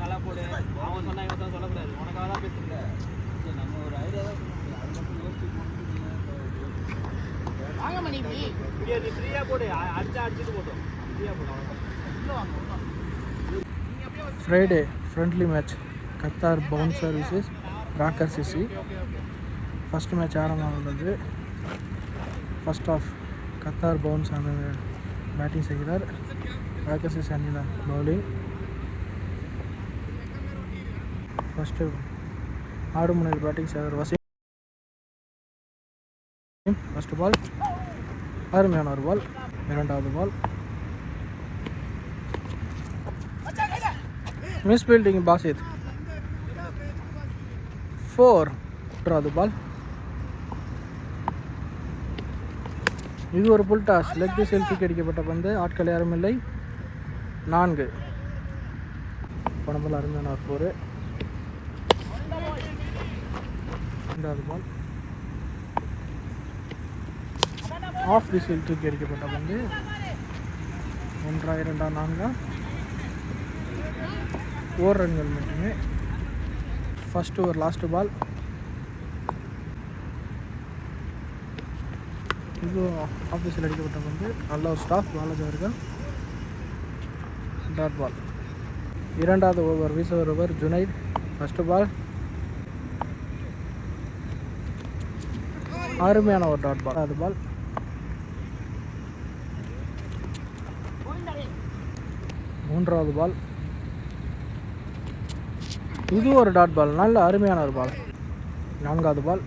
நல்லா போடு அவன் சொன்னா இவன் சொல்லக்கூடாது உனக்காக தான் பேசுறேன் நம்ம ஒரு ஐடியா தான் வாங்க மணி நீ ஃப்ரீயா போடு அடிச்சுட்டு போட்டோம் ஃப்ரீயா போடு Friday friendly match Qatar bounce services Rocker CC first match ஆரம்பமானது. First of Qatar bounce batting செய்கிறார். ராக்கர் சிசி அணியினர் பவுலிங். ஃபஸ்ட்டு ஆடும் முனையில் பேட்டிங் செய்கிறார் வசீம். ஃபஸ்ட்டு பால் அருமையான ஒரு பால். இரண்டாவது பால் மிஸ் ஃபீல்டிங் பாசித். 4. மூன்றாவது பால். இது ஒரு புல் டாஸ். லெக் திசையில் தூக்கி அடிக்கப்பட்ட பந்து. ஆட்கள் யாரும் இல்லை. 4. பணம்பல் அருமையான ஒரு 4. இரண்டாவது பால் ஆஃப் திசையில் தூக்கி அடிக்கப்பட்ட பந்து. 1, 2, 4 ஓர் ரன்கள் மட்டுமே. First over last ball. இது ஆஃபீஸில் அடிக்கப்பட்ட பந்து. நல்ல ஒரு ஸ்டாஃப் பாலாஜி அவர்கள். Dot ball. இரண்டாவது ஓவர் வீச வருவர் ஜுனைத். ஃபர்ஸ்ட் பால் அருமையான ஒரு டாட் பால். அது பால் மூன்றாவது பால். இது ஒரு டாட் பால். நல்ல அருமையான ஒரு பால். நான்காவது பால்.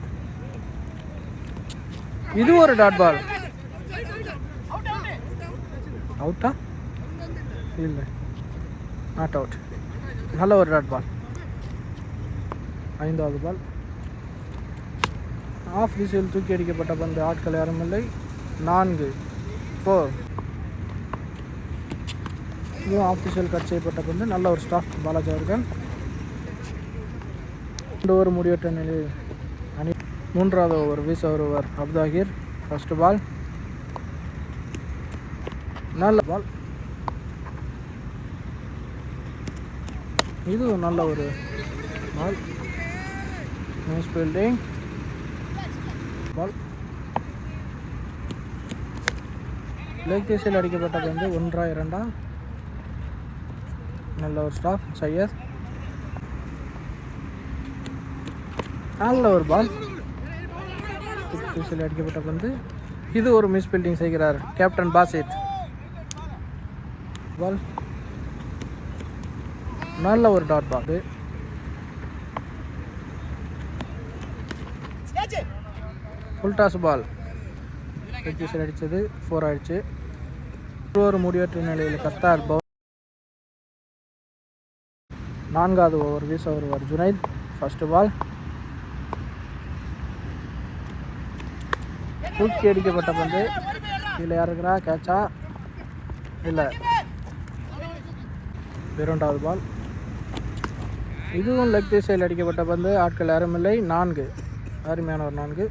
இது ஒரு டாட் பால். அவுட்டா இல்லை, நாட் அவுட். நல்ல ஒரு டாட் பால். ஐந்தாவது பால் ஆஃப் திசையில் தூக்கி அடிக்கப்பட்ட பந்து. ஆட்கள் யாரும் இல்லை. 4, 4. இதுவும் ஆஃப் திசையில் கட் செய்யப்பட்ட பந்து. நல்ல ஒரு ஸ்டாஃப் பாலாஜி அவர்கள். 2 ஓவர் முடிவற்ற நிலையில் அணி. மூன்றாவது ஓவர் வீச வருவர் அப்தாகிர். ஃபர்ஸ்ட் பால் நல்ல பால். இதுவும் நல்ல ஒரு பால். மிஸ் ஃபீல்டிங் பால். லெக் திசையில் அடிக்கப்பட்ட பந்து. 1, 2. நல்ல ஒரு ஸ்டாஃப் சையத். நல்ல ஒரு பால். திசையில் அடிக்கப்பட்ட பந்து. இது ஒரு மிஸ் ஃபீல்டிங் செய்கிறார் கேப்டன் பாசித். பால் நல்ல ஒரு dot ball. Full toss ball. திசையில் அடித்தது 4 ஆயிடுச்சு. ஒரு முடிவற்ற நிலையில் கத்தார் பவுல். 4வது ஓவர் வீச வருவார் ஜுனைத். ஃபர்ஸ்ட் பால் தூக்கி அடிக்கப்பட்ட பந்து. இதில் யார் இருக்கிறா? கேட்சா இல்லை. இரண்டாவது பால். இதுவும் லெக் திசையில் அடிக்கப்பட்ட பந்து. ஆட்கள் யாரும் இல்லை. 4. அருமையான ஒரு 4.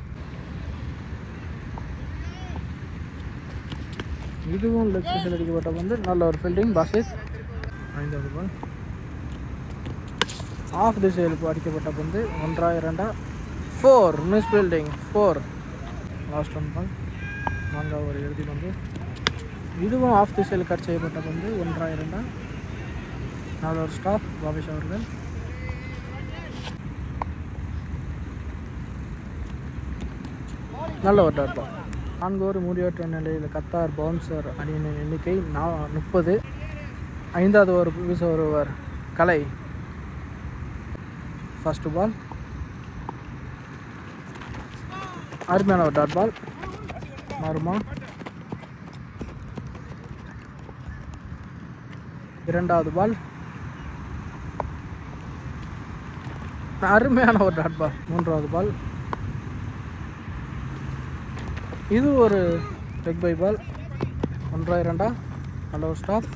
இதுவும் லெக் திசையில் அடிக்கப்பட்ட பந்து. நல்ல ஒரு ஃபீல்டிங் பாசித். 5வது பால் ஆஃப் திசையில் அடிக்கப்பட்ட பந்து. 1, 2. 4. Miss fielding 4. லாஸ்ட் 1 பால். 4வது ஓவர் இறுதி பந்து. இதுவும் ஆஃப் திசையில் கட் செய்யப்பட்ட பந்து. 1, 2. நல்ல ஒரு ஸ்டாப் பாபிஷ் அவர்கள். நல்ல ஒரு டாட் பால். 4 ஓவர் முடிவற்ற நிலையில் கத்தார் பவுன்சர் அணியின் எண்ணிக்கை 30. 5வது ஓவர் வீச வருவர் கலை. ஃபர்ஸ்ட் பால் அருமையான ஒரு டாட் பால். மாறுமா? இரண்டாவது பால் அருமையான ஒரு டாட் பால். மூன்றாவது பால் இது ஒரு லெக் பை பால். 1, 2. நல்ல ஒரு ஸ்டாப்.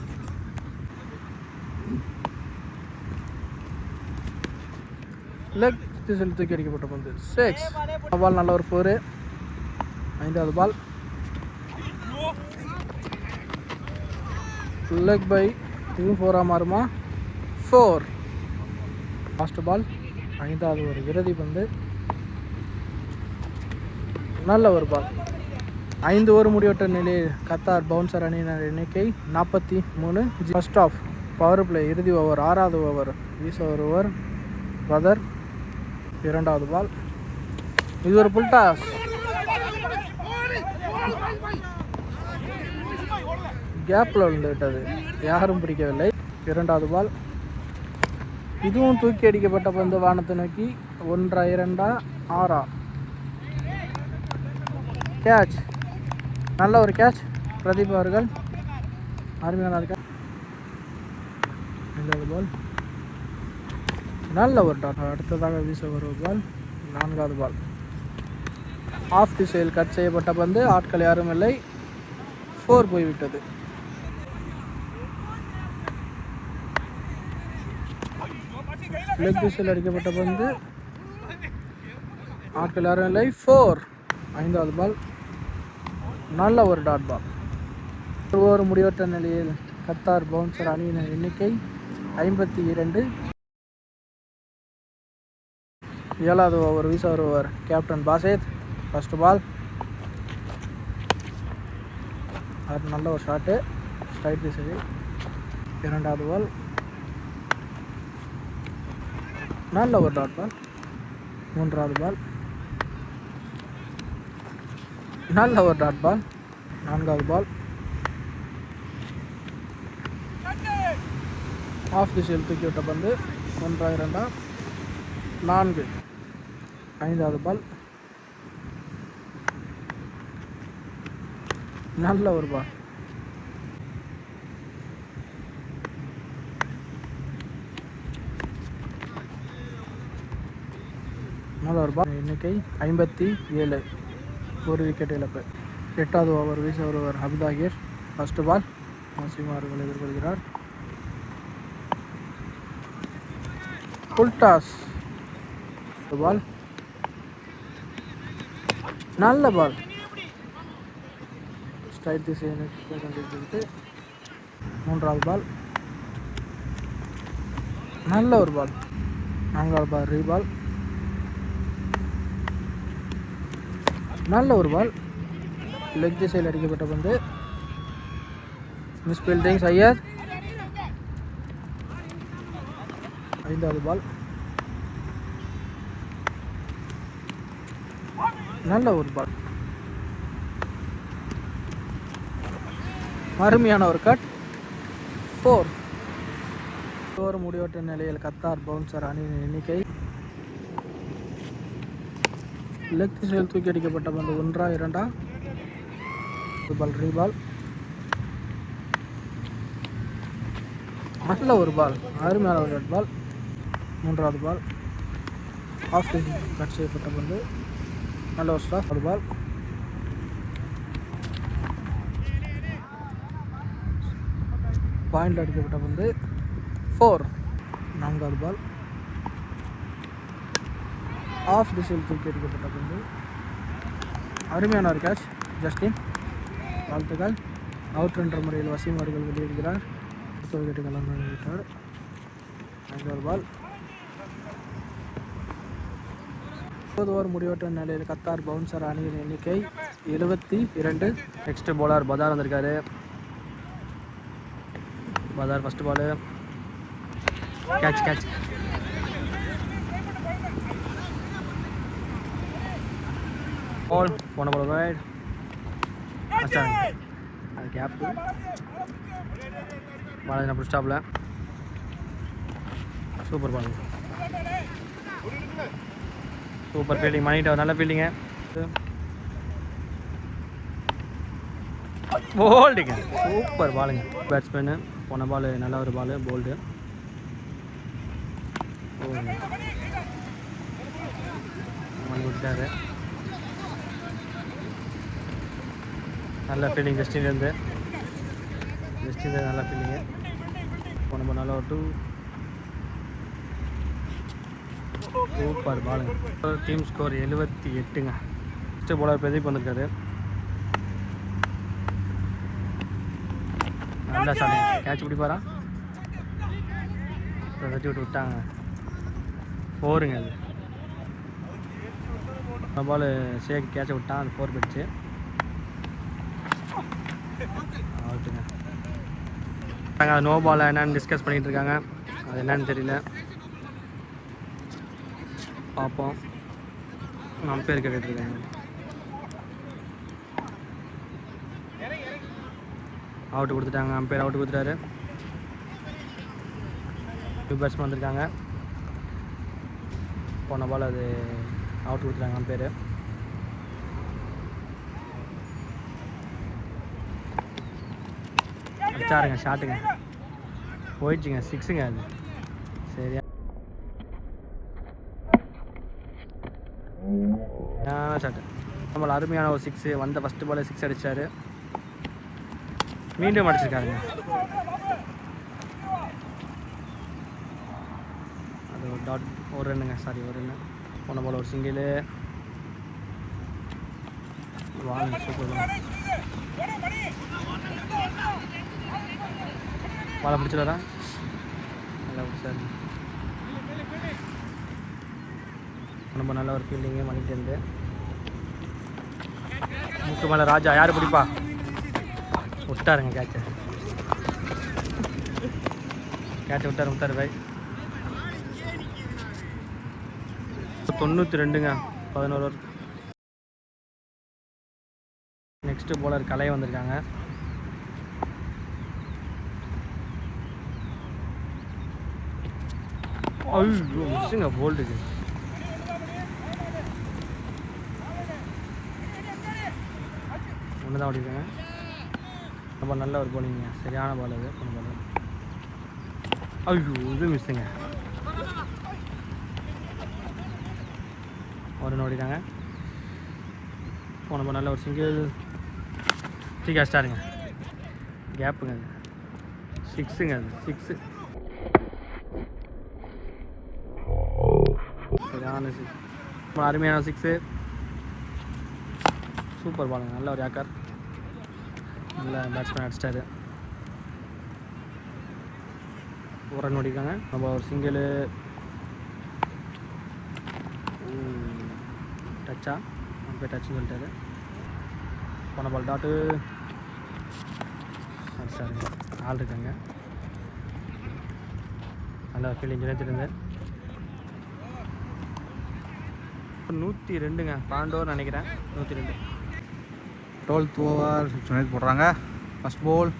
லெக் திசையில் தூக்கி அடிக்கப்பட்ட பந்து. 6. பால் நல்ல ஒரு 4. 5வது பால் லெக் பை, இதுவும் 4 மாறுமா? 4. லாஸ்ட் பால், 5வது ஒரு விரதி பந்து. நல்ல ஒரு பால். 5 ஓவர் முடிவற்ற நிலையில் கத்தார் பவுன்சர் அணியினர் எண்ணிக்கை 43. ஃபர்ஸ்ட் ஆஃப் பவர் பிளே இறுதி ஓவர் 6வது ஓவர் வீச வருவர் பதர். 2வது பால், இது ஒரு புல் டாஸ். கேப்பில் விழுந்து விட்டது, யாரும் பிடிக்கவில்லை. 2வது பால், இதுவும் தூக்கி அடிக்கப்பட்ட பந்து வானத்தை நோக்கி. 1 2 6 கேட்ச். நல்ல ஒரு கேட்ச் பிரதீப் அவர்கள், அருமையான கேட்ச். 5வது பால், நல்ல ஒரு டாட். அடுத்ததாக வீச வருவது பால் 4வது பால். ஆஃப் திசையில் கட் செய்யப்பட்ட பந்து, ஆட்கள் யாரும் இல்லை, 4 போய்விட்டது. லெக் திசையில் அடிக்கப்பட்ட பந்து, ஆட்கள் யாரும் இல்லை, 4. 5வது பால், நல்ல ஒரு டாட் பால். ஒரு ஓவர் முடிவற்ற நிலையில் கத்தார் பவுன்சர் அணியினர் எண்ணிக்கை 52. 7வது ஓவர் வீச வருவர் கேப்டன் பாசேத். ஃபர்ஸ்ட் பால், அது நல்ல ஒரு ஷாட்டு, ஸ்ட்ரைட் திசையில். 2வது பால், நல்ல ஒரு டாட் பால். 3வது பால், நல்ல ஒரு டாட் பால். 4வது பால், ஆஃப் திசையில் தூக்கி விட்ட பந்து. 1 2 4. 5வது பால், நல்ல ஒரு பால். நல்ல ஒரு பால். எண்ணிக்கை 57. ஒரு விக்கெட் இழப்பு. 8வது ஓவர் வீச வருவர் அப்தாகிர். ஃபர்ஸ்ட் பால், வசீம் அவர்கள் எதிர்கொள்கிறார். Full toss. பால், நல்ல பால், ஸ்ட்ரைட் திசையை நோக்கி கொண்டிருக்கிறது. 3வது பால், நல்ல ஒரு பால். 4வது பால் ரீபால், நல்ல ஒரு பால். லெக் திசையில் அடிக்கப்பட்ட பந்து, மிஸ் ஃபீல்டிங் சையத். 5வது பால், நல்ல ஒரு பால், அருமையான ஒரு கட். 4. ஓவர் முடிவற்ற நிலையில் கத்தார் பவுன்சர் அணியின் எண்ணிக்கை. லெக் திசையில் தூக்கி அடிக்கப்பட்ட பந்து 1 2 பால் ரீபால், நல்ல ஒரு பால், அருமையான ஒரு ரெட் பால். 3வது பால், ஆஃப் கட் செய்யப்பட்ட பந்து, நல்ல ஒரு ஸ்டாஃப். ஒரு பால், பாயிண்ட் அடிக்கப்பட்ட பந்து 4. 4வது பால், ஆஃப் திசையில் தூக்கி அடிக்கப்பட்ட பந்து, அருமையான ஒரு கேட்ச் ஜஸ்டின், வாழ்த்துக்கள். அவுட் என்ற முறையில் வசீம் அவர்கள் வெளியிடுகிறார். 10 விக்கெட்டுகள் விட்டார். 5வது பால், 30 ஓவர் முடிவற்ற நிலையில் கத்தார் பவுன்சர் அணியின் எண்ணிக்கை 72. நெக்ஸ்ட் பவுலர் பதார் வந்திருக்காரு. பதார் ஃபர்ஸ்ட் பால், கேட்ச். பால் போன பால் ரைட். அது கேப்பு. பாலாஜி நான் ஸ்டாப்பில். சூப்பர் பால், சூப்பர் ஃபீல்டிங் பண்ணிட்டு, நல்ல ஃபீல்டிங்கு. போல்டுங்க, சூப்பர் பாலுங்க. பேட்ஸ்மேனு போன பால் நல்ல ஒரு பால், போல்டு. விட்டாரு. நல்ல ஃபீல்டிங் ஜஸ்டின்லேருந்து நல்ல ஃபீல்டிங்கு. போன பால் நல்ல ஒரு 2. சூப்பர் பாலுங்க. டீம் ஸ்கோர் 78ங்க. ஃபஸ்ட்டு போலர் பிரதீப் வந்திருக்காரு. நல்ல நல்லா ஷாட்டுங்க. கேட்ச் பிடிப்பாரா? தட்டி விட்டு விட்டாங்க. 4ங்க அது. பால் ஷேக் கேட்சை விட்டான். அது 4 போயிடுச்சு. அவுட்டுங்க. அது நோ பால் என்னன்னு டிஸ்கஸ் பண்ணிகிட்டு இருக்காங்க. அது என்னன்னு தெரியல, பார்ப்போம். அம்பையர் கேட்டுட்ருக்காங்க. அவுட்டு கொடுத்துட்டாங்க. அம்பையர் அவுட்டு கொடுத்துட்டாரு. நியூ பேட்ஸ்மேன் வந்திருக்காங்க. போன பால் அது அவுட் கொடுத்துட்டாங்க அம்பையர். அடிச்சாருங்க, ஷாட்டுங்க போயிடுச்சுங்க. 6ங்க அது. சரியா ஷாட்டு. நம்மள அருமையான ஒரு 6. வந்த ஃபஸ்ட்டு பால் 6 அடித்தார். மீண்டும் அடிச்சிருக்காருங்க. அது ஒரு டாட், ஒரு ரன்னுங்க. சாரி, ஒரு ரன்னு. போன பால் ஒரு சிங்கிள். வாங்க, சூப்பர் பாலை பிடிச்சிடறா. நல்லா பிடிச்சாரு. ரொம்ப நல்ல ஒரு ஃபீல்டிங்கு மணிக்கிட்டேருந்து. முட்டு மேலே ராஜா யார் பிடிப்பா? விட்டாருங்க கேட்சை. விட்டார் பாய். 92ங்க. 11 ஓவர். நெக்ஸ்ட்டு போலர் கலை வந்திருக்காங்க. ஐயோ மிஸ்ஸுங்க போல்டுக்கு. ஒன்று தான் ஓடிருக்காங்க. ரொம்ப நல்ல ஒரு போலிங்க. சரியான பால் அது. போன பால். ஐயோ இது மிஸ்ஸுங்க. ஒரு ஓடிட்டாங்க. போன பால் நல்ல ஒரு சிங்கிள். தூக்கி அடிச்சிட்டாருங்க. கேப்புங்க அது. 6ங்க அது. 6 சரியான 6. அருமையான 6. சூப்பர் பாலுங்க. நல்ல ஒரு யாக்கர். நல்ல பேட்ஸ்மேன் அடிச்சிட்டாரு. ஒரு ரன் ஓடிக்காங்க. நம்ம ஒரு சிங்கிள். டச்சா? போய் டச்சுன்னு சொல்லிட்டாரு. போன பால் டாட்டு அடிச்சாருங்க. ஆள் இருக்காங்க. நல்ல ஃபீல்டிங் நினைச்சிருந்து. 102ங்க. 12 ஓவர் நினைக்கிறேன். 102. 12th ஓவர் சுனேத் போடுறாங்க. First ball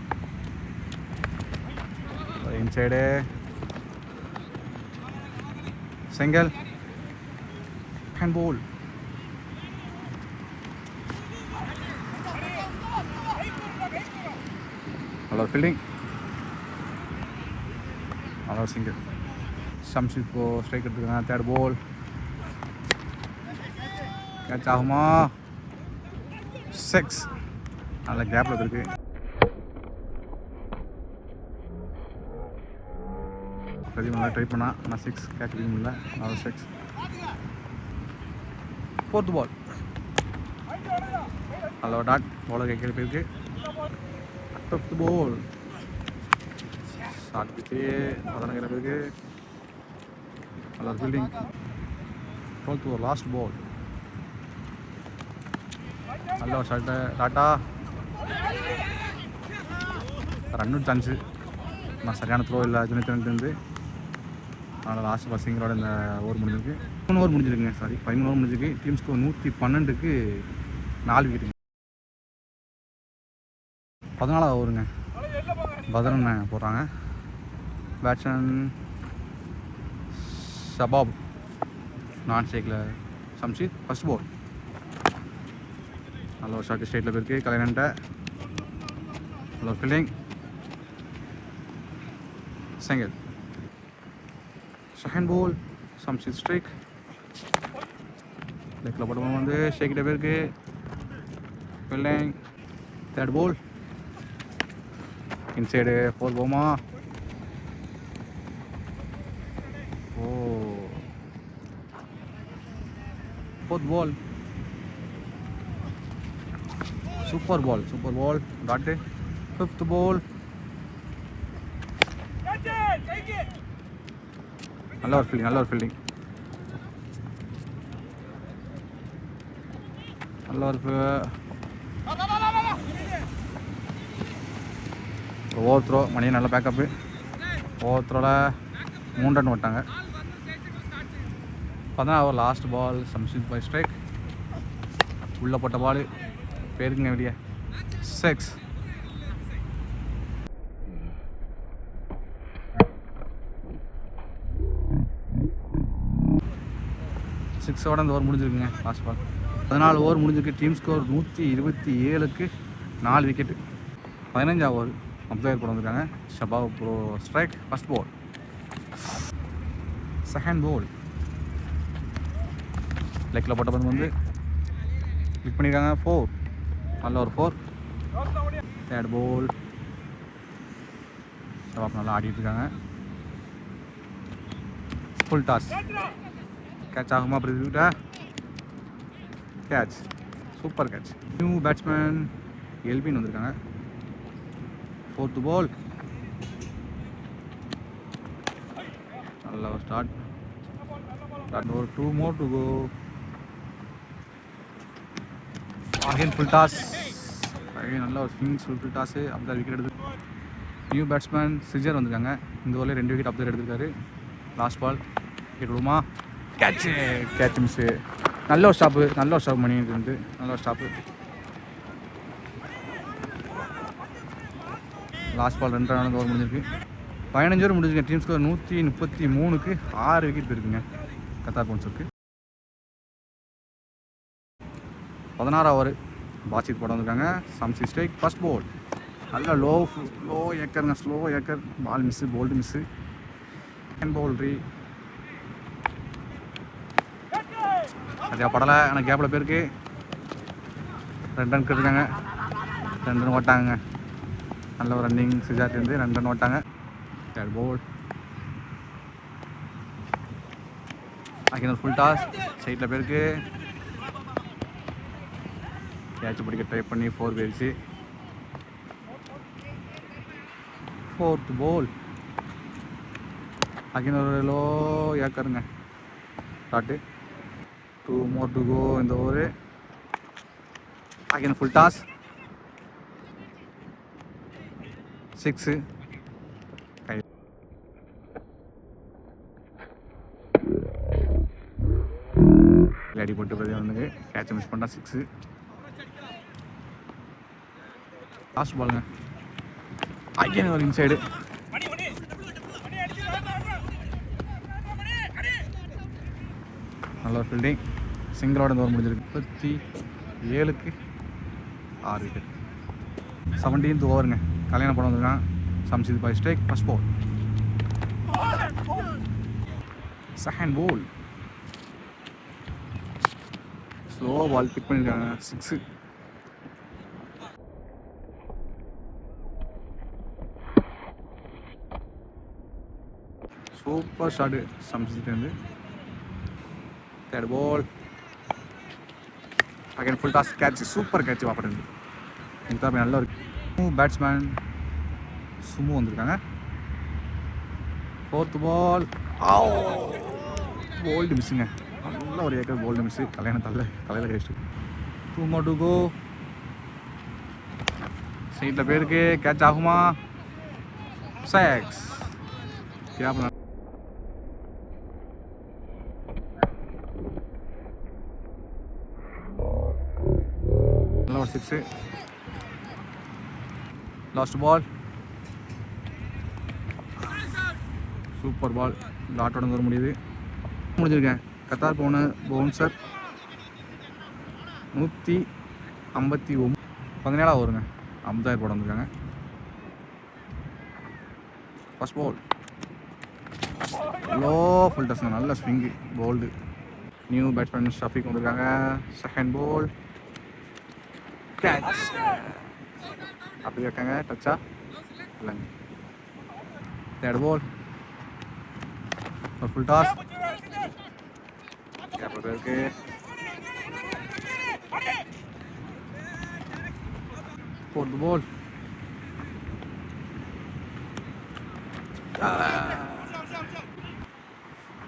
inside single. Hand ball. நல்ல ஃபீல்டிங். நல்ல சிங்கிள். ஷம்ஷித் இப்போ ஸ்ட்ரைக் எடுத்துக்கிறாங்க. தேர்ட் பால் கேட்ச் ஆகுமா? 6. நல்ல கேப்பில் இருக்கு. பிரதீப் நல்லா ட்ரை பண்ணா. ஆனால் 6 கேட்ச் பிடிக்க முடியல. நல்ல 6. 4th பால் நல்ல டாட். பாலர் கேட்கிற போயிருக்கு. 5th பால் ஷார்ட் பிச்சு. அதான் கேட்கிற போயிருக்கு. நல்ல ஃபீல்டிங். 12th ஓவர் லாஸ்ட் பால். நல்ல ஒரு ஷாட்டு. Tata ரன்னும் chance. நான் சரியான த்ரோ இல்லை ஜுனித்திருந்து. அதனால் லாஸ்ட் பஸ்ஸிங்களோட இந்த ஓவர் முடிஞ்சிருக்கு. 3 ஓவர் முடிஞ்சிருக்குங்க. சாரி 13 ஓவர் முடிஞ்சிருக்கு. டீம் ஸ்கோர் 112க்கு 4 விக்கெட்டுங்க. 14வது ஓவருங்க. பத்ரன் போடுறாங்க. பேட்ஸ்மேன் ஷபாப். நான் ஸ்ட்ரைக்கில் ஷம்ஷித். ஃபஸ்ட் பால் நல்ல ஒரு ஷார்ட் ஸ்ட்ரைட்டில் போயிருக்கு. கலைநன்ட்ட நல்ல ஒரு fielding. Single. Second ball Shamshid strike. லெக்கில் போட்டு வந்து ஷேக்கிட்ட போயிருக்கு. ஃபீல்டிங். தேர்ட் பால் இன்சைடு. 4 போமா? ஓ 4th பால். சூப்பர் பால். டாட்டு. 5th பால் நல்ல ஒரு ஃபீல்டிங், நல்ல ஒரு ஃபீல்டிங், நல்ல ஒரு ஓவர் த்ரோ. மணியை நல்ல பேக்கப்பு. ஓவர் த்ரோவில் 3 ரன் ஓட்டாங்க. 14 over last ball. Shamshid bhai strike. உள்ளே போட்ட பால் பேருக்குங்க வெளியே 6. சிக்ஸோட இந்த ஓவர் முடிஞ்சிருக்குங்க. லாஸ்ட் பால் 14 ஓவர் முடிஞ்சிருக்கு. டீம் ஸ்கோர் 127க்கு 4 விக்கெட்டு. 15 ஓவர் அப்சர்வ் கொண்டு வந்திருக்காங்க. Shabab bro strike. First ball, second ball. லெக்கில் போட்ட பந்து வந்து கிளிக் பண்ணியிருக்காங்க. 4. நல்ல ஒரு 4. தேர்ட் பால். ஷபாப் நல்லா ஆடிட்டு இருக்காங்க. Full toss. கேட்ச் ஆகுமா? அப்படி catch. Super catch. New batsman எல்பின்னு வந்திருக்காங்க. 4th பால். நல்ல ஒரு ஸ்டார்ட். ஒரு 2 more to go. Again full toss. Again நல்ல ஒரு ஸ்விங்ஸ் ஃபுல் டாஸு. அப்படி விக்கெட் எடுத்து நியூ பேட்ஸ்மேன் சிஜர் வந்திருக்காங்க. இந்த ஓவரில் 2 விக்கெட் அப்சர்வ் எடுத்திருக்காரு. லாஸ்ட் பால் விக்கெட் விடுமா? கேட்சு. Catch miss. நல்ல ஒரு ஸ்டாப்பு. நல்ல ஒரு ஸ்டாப் பண்ணிட்டு இருந்து. நல்ல ஒரு stop. Last ball 2 run over முடிஞ்சிருக்கு. 15 ஓவர் முடிஞ்சிருக்கு. டீம் ஸ்கோர் 133க்கு 6 விக்கெட் போயிருக்குங்க கத்தார் பவுன்சருக்கு. 16 ஓவர் பாசித் போட வந்திருக்காங்க. சம்சி ஸ்ட்ரைக். First ball. நல்ல லோ ஏக்கருங்க. Slow yorker. Ball miss. Bowled miss. Second ball ரீ. சரியா படலை. ஆனால் கேப்பில் போயிருக்கு. 2 ரன் கேட்டிருக்காங்க. 2 ரன் ஓட்டாங்க. நல்ல ஒரு ரன்னிங் சிஜார்லேருந்து 2 ரன் ஓட்டாங்க. Third ball. Again full toss. சைட்டில் போயிருக்கு. கேட்ச் பிடிக்க ட்ரை பண்ணி 4 போயிடுச்சு. 4th ball. அகைன் ஒரு லோ ஏக்கருங்க. ஷாட்டு. 2 more to go இந்த ஓவர். Again full toss. 6. அடி போட்டு பதில் வந்து கேட்சை மிஸ் பண்ணா 6. லாஸ்ட் பாலுங்க. அகைன் ஒரு இன்சைடு. நல்ல ஒரு ஃபீல்டிங். சிங்கிளோட இந்த ஓவர் முடிஞ்சிருக்கு. 37க்கு 6 விக்கெட். 17th ஓவருங்க. கல்யாணம் பண்ண வந்திருக்கான். Shamsid bhai strike. First ball. Second ball. Slow ball pick பண்ணியிருக்காங்க. 6. சூப்பர் ஷாட்டு சம்சித்லேருந்து. Third ball. Again full toss. Catch. Super catch வாப்பட்டு. இந்த நல்ல ஒரு பேட்ஸ்மேன் சுமு வந்திருக்காங்க. 4th பால். போல்டு மிஸ்ஸுங்க. நல்ல ஒரு ஏக்கர் போல்டு மிஸ்ஸு. தலையில் கழிச்சிட்டு. 2 more to go. சைட்டில் போயிருக்கு. கேட்ச் ஆகுமா? 6. கேப். நல்ல ஒரு 6. Last ball. சூப்பர் பால். டாட்டோட வர முடியுது. முடிஞ்சிருக்கேன். கத்தார் போன பவுன்சர் 159. 17 ஓவருங்க. அம்தாயர் போட வந்திருக்காங்க. First ball. லோ ஃபுல் டஸ்ங்க. நல்ல swing. Bowled. New batsman Shafiq வந்திருக்காங்க. Second ball. கேட்ச். அப்படி இருக்காங்க. டச்சா இல்லைங்க. Third ball. Full toss. கேப்பில் இருக்கு. Fourth ball.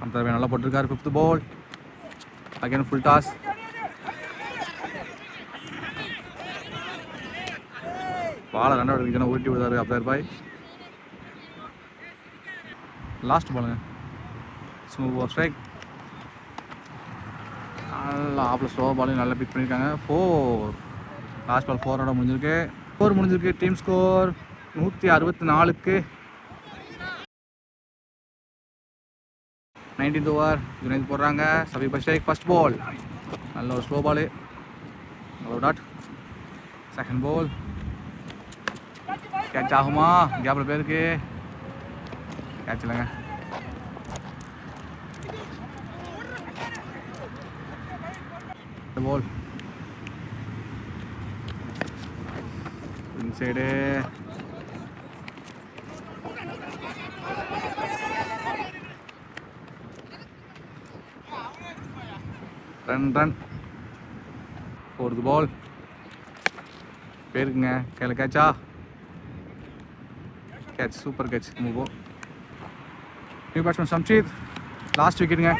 அந்த நல்லா போட்டிருக்காரு. 5th ball. Again full toss. பாலை ரன் அவுட் அடிக்கணும், ஊட்டி விடுறாரு அப்ளையர் பாய். லாஸ்ட் பாலுங்க. Smooth strike. நல்லா ஆஃபில் ஸ்லோ பாலையும் நல்லா பிக் பண்ணியிருக்காங்க. 4. லாஸ்ட் பால் 4 முடிஞ்சிருக்கு. 4 முடிஞ்சிருக்கு. டீம் ஸ்கோர் 164க்கு 19th ஓவர். ஜுனைத் போடுறாங்க. Shabib Sheikh first ball. நல்ல ஒரு ஸ்லோ பாலு. நல்ல டாட். செகண்ட் பால் கேட்ச் ஆகுமா? கேப்பில் பேருக்கு கேட்ச் இல்லைங்க. Ball inside. Run. 4th ball பேருக்குங்க. கையில் கேட்சா? கேட்ச். Super catch. மூவோ. New batsman Shamsheed. லாஸ்ட் விக்கெட்டுங்க.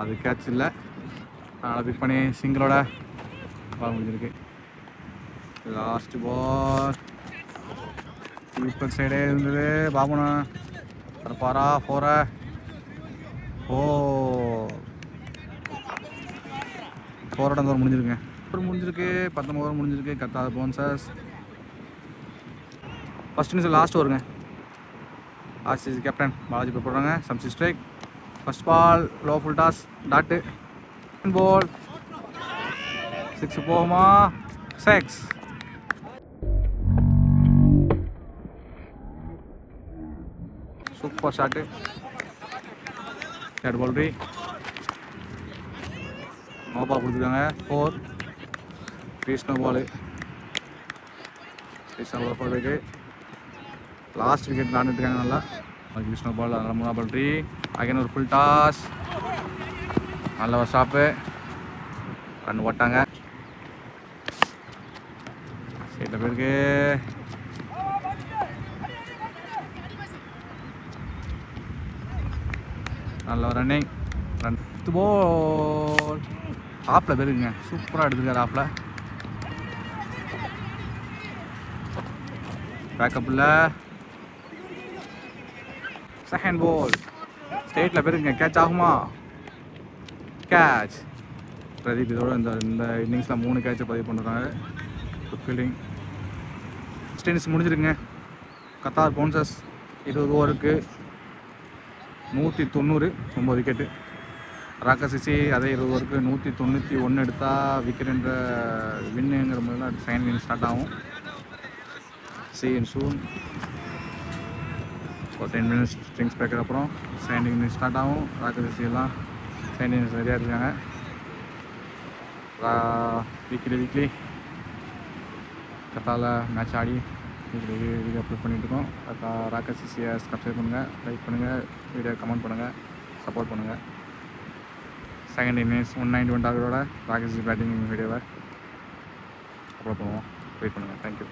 அது கேட்ச் இல்லை. அதனால் பிக் பண்ணி சிங்கிளோட பால் முடிஞ்சிருக்கு. லாஸ்ட் பால் சூப்பர் சைடே இருந்தது. பாபுனா பாரா 4. 4 ஓவர் முடிஞ்சிருக்குங்க. முடிஞ்சிருக்கு. 19 ஓவர் முடிஞ்சிருக்கு. Qatar bouncers. First innings last ஓவருங்க. ஆர்சிசி கேப்டன் பாலாஜி போடுறாங்க. Shamsi strike. First ball low full toss dot. Ball 6 போகுமா? 6. சூப்பர் ஷாட்டு. Third ball 3. நோ பால் கொடுத்துருக்காங்க. 4. கிருஷ்ண பால். கிருஷ்ண பால் 4 விக்கெட். லாஸ்ட் விக்கெட் விளாண்டுருக்காங்க நல்லா. கிருஷ்ண பால். அதனால் 3 பால் 3. அகைன் ஒரு ஃபுல் டாஸ். நல்ல ஒரு ஸ்டாப்பு. ரன் ஓட்டாங்க. சைடில் பேருக்கு நல்ல ரன்னிங். ரன். பால் ஆஃபில் பேருக்குங்க. சூப்பராக எடுத்துருக்காரு ஆஃபில். பேக்கப்பில் செகண்ட் பால் ஸ்டேட்டில் பேருக்குங்க. கேட்ச் ஆகுமா? கேட்ச். பிரதீப் இதோட இந்த இன்னிங்ஸில் 3 கேட்சை பதிவு பண்ணுறாங்க. Good fielding. இன்னிங்ஸ் முடிஞ்சிருக்குங்க. கத்தார் பவுன்சர்ஸ் 20 ஓவருக்கு 190. 9 விக்கெட்டு. ராக்கசிசி அதே 20 ஓவருக்கு 191 எடுத்தால் விக்கெட்டுன்ற வின்னுங்கிற மாதிரிலாம் செகண்ட் இன்னிங்ஸ் ஸ்டார்ட் ஆகும். See you soon. ஒரு 10 minutes ஸ்ட்ரிங்ஸ் பேக்கர் அப்புறம் செகண்ட் இன்னிங்ஸ் ஸ்டார்ட் ஆகும். ராக்கசிசி எல்லாம் செகண்ட் இன்னிங்ஸ் ரெடியாக இருக்காங்க. வீக்லி கத்தாவில் மேட்ச் ஆடி வீடியோ அப்லோட் பண்ணிகிட்ருக்கோம். ராக்கசிசியை சப்ஸ்கிரைப் பண்ணுங்கள், லைக் பண்ணுங்கள், வீடியோ கமெண்ட் பண்ணுங்கள், சப்போர்ட் பண்ணுங்கள். செகண்ட் இன்னிங்ஸ் 191 டார்கெட்டோட ராக்கசிசி பேட்டிங் வீடியோவை அப்லோட் பண்ணுவோம். வெயிட் பண்ணுங்கள். தேங்க்யூ.